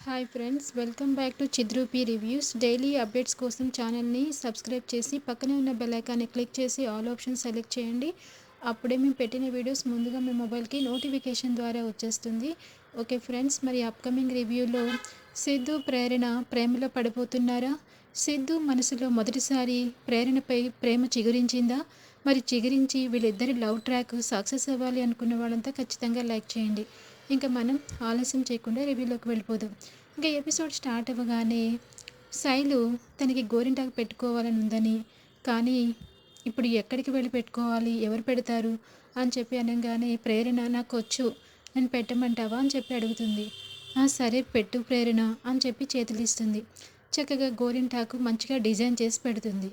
Hi friends, welcome back to చిద్రూపి reviews. Daily updates కోసం ఛానల్ని subscribe చేసి పక్కనే ఉన్న బెల్ ఐకాన్ని క్లిక్ చేసి ఆల్ ఆప్షన్ సెలెక్ట్ చేయండి. అప్పుడే మేము పెట్టిన వీడియోస్ ముందుగా మీ మొబైల్కి నోటిఫికేషన్ ద్వారా వచ్చేస్తుంది. ఓకే ఫ్రెండ్స్, మరి అప్కమింగ్ రివ్యూలో సిద్ధు ప్రేరణ ప్రేమలో పడిపోతున్నారా? సిద్ధు మనసులో మొదటిసారి ప్రేరణపై ప్రేమ చిగురించిందా? మరి చిగురించి వీళ్ళిద్దరి లవ్ ట్రాక్ సక్సెస్ అవ్వాలి అనుకున్న వాళ్ళంతా ఖచ్చితంగా లైక్ చేయండి. ఇంకా మనం ఆలస్యం చేయకుండా రివ్యూలోకి వెళ్ళిపోదాం. ఇంకా ఎపిసోడ్ స్టార్ట్ అవ్వగానే శైలు తనకి గోరింటాకు పెట్టుకోవాలని ఉందని, కానీ ఇప్పుడు ఎక్కడికి వెళ్ళి పెట్టుకోవాలి, ఎవరు పెడతారు అని చెప్పి అనగానే ప్రేరణ నాకు వచ్చు, నేను పెట్టమంటావా అని చెప్పి అడుగుతుంది. సరే పెట్టు ప్రేరణ అని చెప్పి చేతులు ఇస్తుంది. చక్కగా గోరింటాకు మంచిగా డిజైన్ చేసి పెడుతుంది.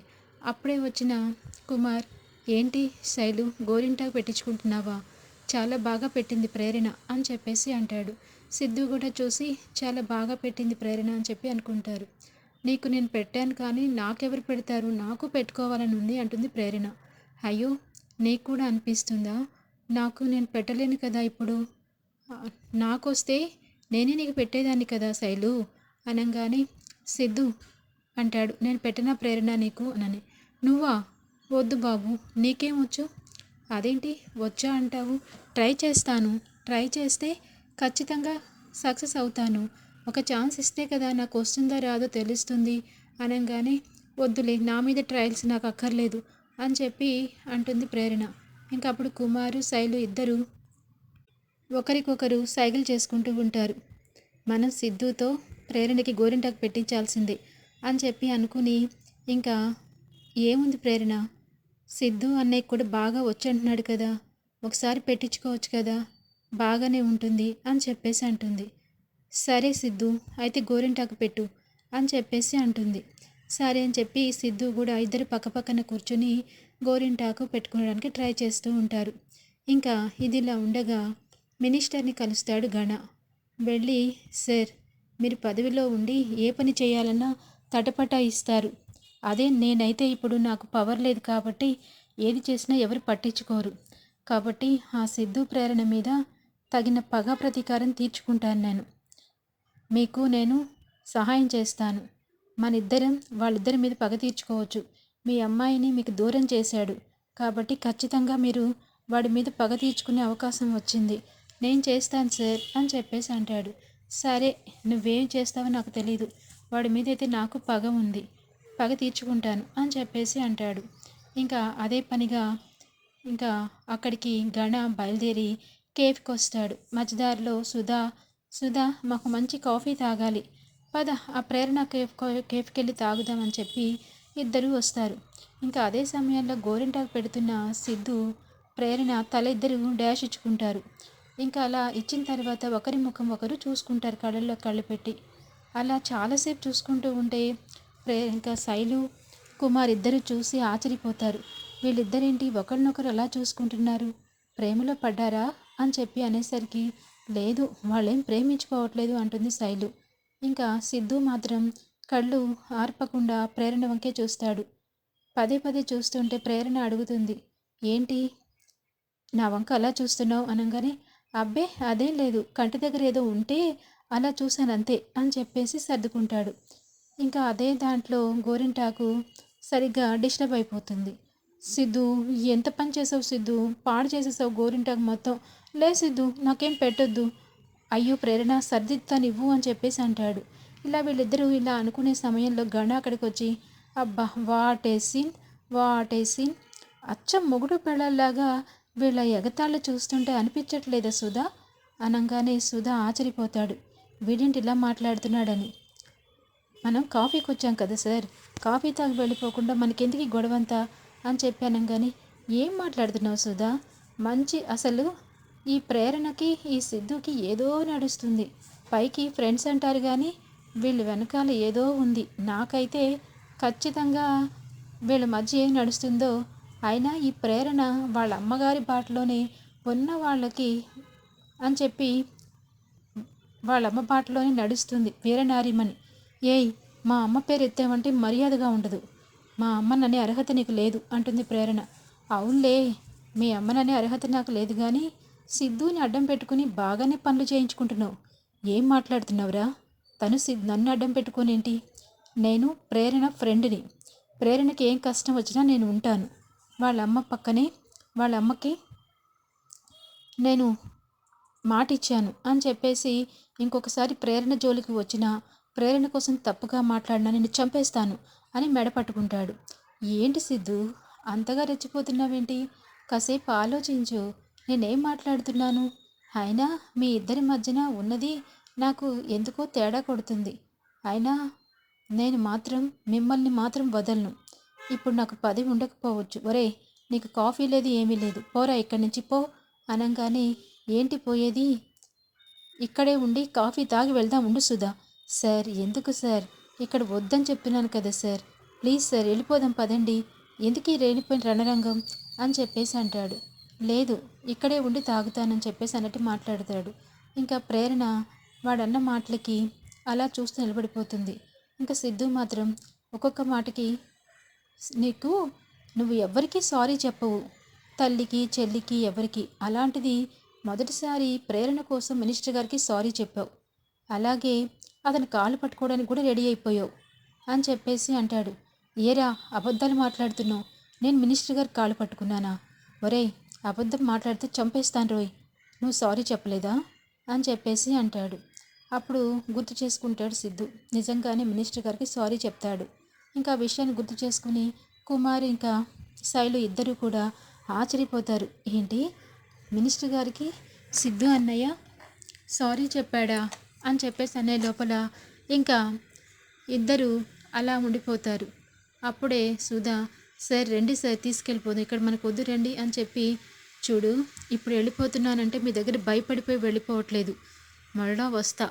అప్పుడే వచ్చిన కుమార్, ఏంటి శైలు గోరింటాకు పెట్టించుకుంటున్నావా, చాలా బాగా పెట్టింది ప్రేరణ అని చెప్పేసి అంటాడు. సిద్ధు కూడా చూసి చాలా బాగా పెట్టింది ప్రేరణ అని చెప్పి అనుకుంటారు. నీకు నేను పెట్టాను కానీ నాకెవరు పెడతారు, నాకు పెట్టుకోవాలని ఉంది అంటుంది ప్రేరణ. అయ్యో, నీకు కూడా అనిపిస్తుందా? నాకు నేను పెట్టలేను కదా ఇప్పుడు, నాకొస్తే నేనే నీకు పెట్టేదాన్ని కదా శైలు అనగానే సిద్ధు అంటాడు, నేను పెట్టిన ప్రేరణ నీకు అనని. నువ్వా? వద్దు బాబు, నీకేమొచ్చు? అదేంటి వచ్చా అంటావు? ట్రై చేస్తాను, ట్రై చేస్తే ఖచ్చితంగా సక్సెస్ అవుతాను. ఒక ఛాన్స్ ఇస్తే కదా నాకు వస్తుందో రాదో తెలుస్తుంది అనగానే, వద్దులే, నా మీద ట్రయల్స్ నాకు అక్కర్లేదు అని చెప్పి అంటుంది ప్రేరణ. ఇంకా అప్పుడు కుమారు శైలు ఇద్దరు ఒకరికొకరు సైకిల్ చేసుకుంటూ ఉంటారు. మనం సిద్ధుతో ప్రేరణకి గోరింటాకు పెట్టించాల్సిందే అని చెప్పి అనుకుని, ఇంకా ఏముంది ప్రేరణ, సిద్ధు అన్నయ్య కూడా బాగా వచ్చంటున్నాడు కదా, ఒకసారి పెట్టించుకోవచ్చు కదా, బాగానే ఉంటుంది అని చెప్పేసి అంటుంది. సరే సిద్ధు, అయితే గోరింటాకు పెట్టు అని చెప్పేసి అంటుంది. సరే అని చెప్పి సిద్ధు కూడా ఇద్దరు పక్కపక్కన కూర్చొని గోరింటాకు పెట్టుకోవడానికి ట్రై చేస్తూ ఉంటారు. ఇంకా ఇదిలా ఉండగా మినిస్టర్ని కలుస్తాడు గణ. వెళ్ళి, సార్, మీరు పదవిలో ఉండి ఏ పని చేయాలన్నా తటపటా ఇస్తారు. అదే నేనైతే ఇప్పుడు నాకు పవర్ లేదు కాబట్టి ఏది చేసినా ఎవరు పట్టించుకోరు. కాబట్టి ఆ సిద్ధు ప్రేరణ మీద తగిన పగ ప్రతీకారం తీర్చుకుంటాను. మీకు నేను సహాయం చేస్తాను. మనిద్దరం వాళ్ళిద్దరి మీద పగ తీర్చుకోవచ్చు. మీ అమ్మాయిని మీకు దూరం చేశాడు కాబట్టి ఖచ్చితంగా మీరు వాడి మీద పగ తీర్చుకునే అవకాశం వచ్చింది. నేను చేస్తాను సార్ అని చెప్పేసి అంటాడు. సరే, నువ్వేం చేస్తావో నాకు తెలీదు, వాడి మీద అయితే నాకు పగ ఉంది, పగ తీర్చుకుంటాను అని చెప్పేసి అంటాడు. ఇంకా అదే పనిగా ఇంకా అక్కడికి గణ బయలుదేరి కేఫ్కి వస్తాడు. మధ్యదారిలో సుధా మాకు మంచి కాఫీ తాగాలి, పద ఆ ప్రేరణ కేఫ్కి వెళ్ళి తాగుదామని చెప్పి ఇద్దరు వస్తారు. ఇంకా అదే సమయంలో గోరింటాకు పెడుతున్న సిద్ధు ప్రేరణ తల ఇద్దరు డాష్ ఇచ్చుకుంటారు. ఇంకా అలా ఇచ్చిన తర్వాత ఒకరి ముఖం ఒకరు చూసుకుంటారు, కళ్ళల్లో కళ్ళు పెట్టి. అలా చాలాసేపు చూసుకుంటూ ఉంటే ఇంకా శైలు కుమార్ ఇద్దరు చూసి ఆశ్చర్యపోతారు. వీళ్ళిద్దరేంటి ఒకరినొకరు అలా చూసుకుంటున్నారు, ప్రేమలో పడ్డారా అని చెప్పి అనేసరికి, లేదు, వాళ్ళేం ప్రేమించుకోవట్లేదు అంటుంది శైలు. ఇంకా సిద్ధు మాత్రం కళ్ళు ఆర్పకుండా ప్రేరణ వంకే చూస్తాడు. పదే పదే చూస్తుంటే ప్రేరణ అడుగుతుంది, ఏంటి నా వంక అలా చూస్తున్నావు అనగానే, అబ్బే అదేం లేదు, కంటి దగ్గర ఏదో ఉంటే అలా చూశానంతే అని చెప్పేసి సర్దుకుంటాడు. ఇంకా అదే దాంట్లో గోరింటాకు సరిగ్గా డిస్టర్బ్ అయిపోతుంది. సిద్ధు, ఎంత పని చేసావు సిద్ధు, పాడు చేసేసావు గోరింటాకు మొత్తం, లే సిద్ధు నాకేం పెట్టొద్దు, అయ్యో ప్రేరణ సర్దిద్దాను ఇవ్వు అని చెప్పేసి అంటాడు. ఇలా వీళ్ళిద్దరూ ఇలా అనుకునే సమయంలో గణ అక్కడికి వచ్చి, అబ్బా వాటేసి అచ్చం మొగుడు పెళ్ళల్లాగా వీళ్ళ ఎగతాళ్ళు చూస్తుంటే అనిపించట్లేదా సుధా అనగానే సుధా ఆశ్చర్యపోతాడు, వీడింటి ఇలా మాట్లాడుతున్నాడని. మనం కాఫీకి వచ్చాం కదా సార్, కాఫీ తాగి వెళ్ళిపోకుండా మనకెందుకు గొడవంతా అని చెప్పాను. కానీ ఏం మాట్లాడుతున్నావు సుధా, మంచి అసలు ఈ ప్రేరణకి ఈ సిద్ధుకి ఏదో నడుస్తుంది, పైకి ఫ్రెండ్స్ అంటారు కానీ వీళ్ళ వెనకాల ఏదో ఉంది, నాకైతే ఖచ్చితంగా వీళ్ళ మధ్య ఏం నడుస్తుందో. అయినా ఈ ప్రేరణ వాళ్ళ అమ్మగారి బాటలోనే ఉన్న వాళ్ళకి అని చెప్పి వాళ్ళ అమ్మ బాటలోనే నడుస్తుంది వీరనారిమని. ఏయ్, మా అమ్మ పేరు ఎత్తామంటే మర్యాదగా ఉండదు, మా అమ్మననే అర్హత నీకు లేదు అంటుంది ప్రేరణ. అవునులే, మీ అమ్మననే అర్హత నాకు లేదు కానీ సిద్ధుని అడ్డం పెట్టుకుని బాగానే పనులు చేయించుకుంటున్నావు, ఏం మాట్లాడుతున్నావురా తను నన్ను అడ్డం పెట్టుకోనేంటి? నేను ప్రేరణ ఫ్రెండ్ని. ప్రేరణకి ఏం కష్టం వచ్చినా నేను ఉంటాను. వాళ్ళ అమ్మ పక్కనే, వాళ్ళ అమ్మకి నేను మాటిచ్చాను అని చెప్పేసి ఇంకొకసారి ప్రేరణ జోలికి వచ్చినా, ప్రేరణ కోసం తప్పుగా మాట్లాడినా నిన్ను చంపేస్తాను అని మెడ పట్టుకుంటాడు. ఏంటి సిద్ధు, అంతగా రెచ్చిపోతున్నావేంటి? కాసేపు ఆలోచించు. నేనేం మాట్లాడుతున్నాను? అయినా మీ ఇద్దరి మధ్యన ఉన్నది నాకు ఎందుకో తేడా కొడుతుంది. అయినా నేను మాత్రం మిమ్మల్ని మాత్రం వదలను. ఇప్పుడు నాకు 10 ఉండకపోవచ్చు. ఒరేయ్, నీకు కాఫీ లేదు, ఏమీ లేదు, పోరా ఇక్కడి నుంచి పో అనంగానే, ఏంటి పోయేది? ఇక్కడే ఉండి కాఫీ తాగి వెళ్దాం, ఉండు సుధా. సార్, ఎందుకు సార్? ఇక్కడ వద్దని చెప్తున్నాను కదా సార్. ప్లీజ్ సార్, వెళ్ళిపోదాం పదండి. ఎందుకు ఈ రేణిపోయిన రణరంగం అని చెప్పేసి అంటాడు. లేదు, ఇక్కడే ఉండి తాగుతానని చెప్పేసి అన్నట్టు మాట్లాడతాడు. ఇంకా ప్రేరణ వాడన్న మాటలకి అలా చూస్తూ నిలబడిపోతుంది. ఇంకా సిద్ధు మాత్రం ఒక్కొక్క మాటకి, నీకు నువ్వు ఎవ్వరికీ సారీ చెప్పవు, తల్లికి చెల్లికి ఎవరికి. అలాంటిది మొదటిసారి ప్రేరణ కోసం మినిస్టర్ గారికి సారీ చెప్పావు. అలాగే అతను కాళ్ళు పట్టుకోవడానికి కూడా రెడీ అయిపోయావు అని చెప్పేసి అంటాడు. ఏరా అబద్ధాలు మాట్లాడుతున్నావు? నేను మినిస్టర్ గారు కాళ్ళు పట్టుకున్నానా? ఒరేయ్, అబద్ధం మాట్లాడితే చంపేస్తాను రోయ్. నువ్వు సారీ చెప్పలేదా అని చెప్పేసి అంటాడు. అప్పుడు గుర్తు చేసుకుంటాడు సిద్ధు. నిజంగానే మినిస్టర్ గారికి సారీ చెప్తాడు. ఇంకా ఆ విషయాన్ని గుర్తు చేసుకుని కుమార్ ఇంకా శైలు ఇద్దరు కూడా ఆశ్చర్యపోతారు. ఏంటి, మినిస్టర్ గారికి సిద్ధు అన్నయ్య సారీ చెప్పాడా అని చెప్పేసి అనే లోపల ఇంకా ఇద్దరు అలా ఉండిపోతారు. అప్పుడే సుధా, సార్ రండి సార్, తీసుకెళ్ళిపోదు, ఇక్కడ మనకు వద్దు రండి అని చెప్పి, చూడు ఇప్పుడు వెళ్ళిపోతున్నానంటే మీ దగ్గర భయపడిపోయి వెళ్ళిపోవట్లేదు, మరలా వస్తా,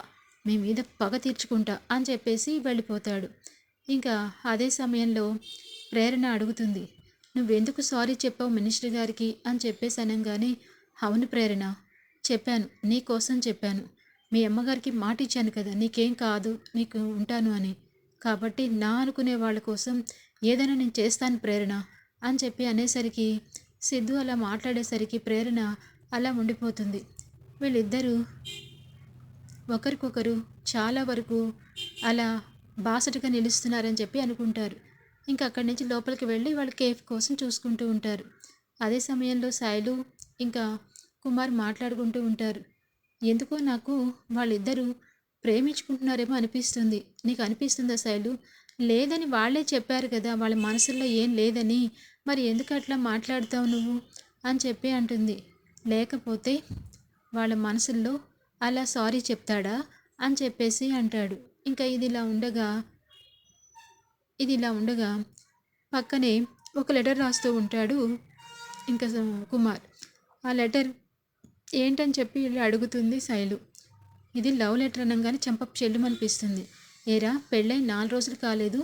మీ మీద పగ తీర్చుకుంటా అని చెప్పేసి వెళ్ళిపోతాడు. ఇంకా అదే సమయంలో ప్రేరణ అడుగుతుంది, నువ్వెందుకు సారీ చెప్పావు మినిస్టర్ గారికి అని చెప్పేసి అనగానే, అవును ప్రేరణ, చెప్పాను, నీ కోసం చెప్పాను. మీ అమ్మగారికి మాట ఇచ్చాను కదా, నీకేం కాదు, నీకు ఉంటాను అని. కాబట్టి నా అనుకునే వాళ్ళ కోసం ఏదైనా నేను చేస్తాను ప్రేరణ అని చెప్పి అనేసరికి, సిద్ధు అలా మాట్లాడేసరికి ప్రేరణ అలా ఉండిపోతుంది. వీళ్ళిద్దరూ ఒకరికొకరు చాలా వరకు అలా బాసటగా నిలుస్తున్నారని చెప్పి అనుకుంటారు. ఇంకా అక్కడి నుంచి లోపలికి వెళ్ళి వాళ్ళు కేఫ్ కోసం చూసుకుంటూ ఉంటారు. అదే సమయంలో శైలు ఇంకా కుమార్ మాట్లాడుకుంటూ ఉంటారు. ఎందుకో నాకు వాళ్ళిద్దరూ ప్రేమించుకుంటున్నారేమో అనిపిస్తుంది. నీకు అనిపిస్తుందా శైలు? లేదని వాళ్ళే చెప్పారు కదా, వాళ్ళ మనసుల్లో ఏం లేదని. మరి ఎందుకు అట్లా మాట్లాడుతావు నువ్వు అని చెప్పి అంటుంది. లేకపోతే వాళ్ళ మనసుల్లో అలా సారీ చెప్తాడా అని చెప్పేసి అంటాడు. ఇంకా ఇది ఇలా ఉండగా పక్కనే ఒక లెటర్ రాస్తూ ఉంటాడు ఇంకా కుమార్. ఆ లెటర్ ఏంటని చెప్పి ఇలా అడుగుతుంది శైలు. ఇది లవ్ లెటర్ అనగానే చెంప చెల్లుమనిపిస్తుంది. ఏరా, పెళ్ళై 4 రోజులు కాలేదు,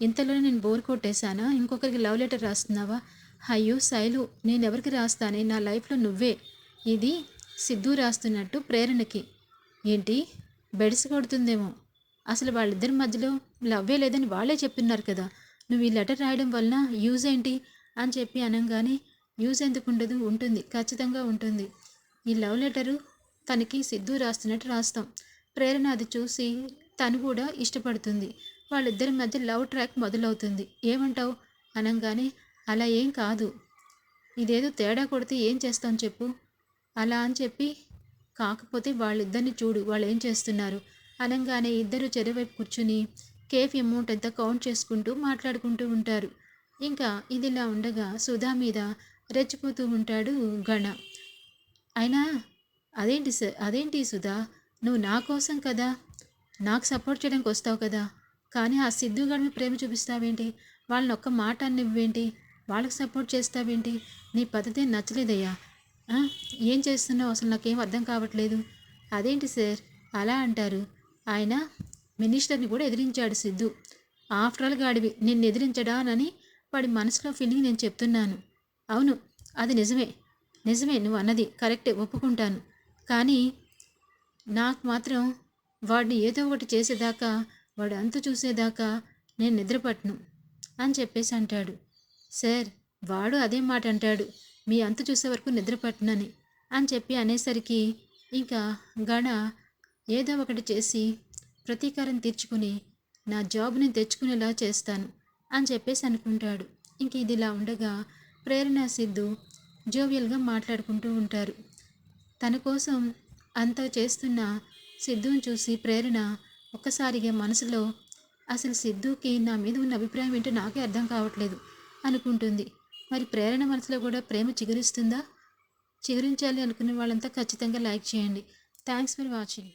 ఇంతలోనే నేను బోర్ కొట్టేశానా? ఇంకొకరికి లవ్ లెటర్ రాస్తున్నావా? అయ్యో శైలు, నేనెవరికి రాస్తానే, నా లైఫ్లో నువ్వే. ఇది సిద్ధు రాస్తున్నట్టు ప్రేరణకి. ఏంటి, బెడిసి కొడుతుందేమో. అసలు వాళ్ళిద్దరి మధ్యలో లవ్వే లేదని వాళ్ళే చెప్తున్నారు కదా, నువ్వు ఈ లెటర్ రాయడం వలన యూజ్ ఏంటి అని చెప్పి అనగానే, యూజ్ ఎందుకు ఉండదు, ఉంటుంది, ఖచ్చితంగా ఉంటుంది. ఈ లవ్ లెటరు తనకి సిద్ధు రాస్తున్నట్టు రాస్తాం. ప్రేరణ అది చూసి తను కూడా ఇష్టపడుతుంది. వాళ్ళిద్దరి మధ్య లవ్ ట్రాక్ మొదలవుతుంది. ఏమంటావు అనగానే, అలా ఏం కాదు, ఇదేదో తేడా కొడితే ఏం చేస్తాం చెప్పు అలా అని చెప్పి, కాకపోతే వాళ్ళిద్దరిని చూడు వాళ్ళు ఏం చేస్తున్నారు అనగానే ఇద్దరు చెరువైపు కూర్చుని కేఫ్ అమౌంట్ ఎంత కౌంట్ చేసుకుంటూ మాట్లాడుకుంటూ ఉంటారు. ఇంకా ఇదిలా ఉండగా సుధా మీద రెచ్చిపోతూ ఉంటాడు గణ. అయినా అదేంటి సుధా, నువ్వు నా కోసం కదా, నాకు సపోర్ట్ చేయడానికి వస్తావు కదా, కానీ ఆ సిద్ధు గడిమి ప్రేమ చూపిస్తావేంటి? వాళ్ళని ఒక్క మాట అన్నివ్వేంటి? వాళ్ళకి సపోర్ట్ చేస్తావేంటి? నీ పద్ధతి నచ్చలేదయ్యా. ఏం చేస్తున్నావు అసలు, నాకేం అర్థం కావట్లేదు. అదేంటి సార్ అలా అంటారు? ఆయన మినిస్టర్ని కూడా ఎదిరించాడు సిద్ధు. ఆఫ్టర్ ఆల్ గాడివి నిన్ను ఎదిరించడా అని వాడి మనసులో ఫీలింగ్ నేను చెప్తున్నాను. అవును, అది నిజమే, నువ్వు అన్నది కరెక్టే, ఒప్పుకుంటాను. కానీ నాకు మాత్రం వాడిని ఏదో ఒకటి చేసేదాకా, వాడు అంతు చూసేదాకా నేను నిద్రపట్టను అని చెప్పేసి అంటాడు. సార్, వాడు అదే మాట అంటాడు, మీ అంతు చూసే వరకు నిద్రపట్టనని అని చెప్పి అనేసరికి ఇంకా గణ ఏదో ఒకటి చేసి ప్రతీకారం తీర్చుకుని నా జాబ్ని తెచ్చుకునేలా చేస్తాను అని చెప్పేసి అనుకుంటాడు. ఇంక ఇదిలా ఉండగా ప్రేరణ సిద్ధు జోవియల్గా మాట్లాడుకుంటూ ఉంటారు. తన కోసం అంత చేస్తున్న సిద్ధుని చూసి ప్రేరణ ఒక్కసారిగా మనసులో అసలు సిద్ధుకి నా మీద ఉన్న అభిప్రాయం ఏంటో నాకే అర్థం కావట్లేదు అనుకుంటుంది. మరి ప్రేరణ మనసులో కూడా ప్రేమ చిగురిస్తుందా? చిగురించాలి అనుకునే వాళ్ళంతా ఖచ్చితంగా లైక్ చేయండి. Thanks for watching.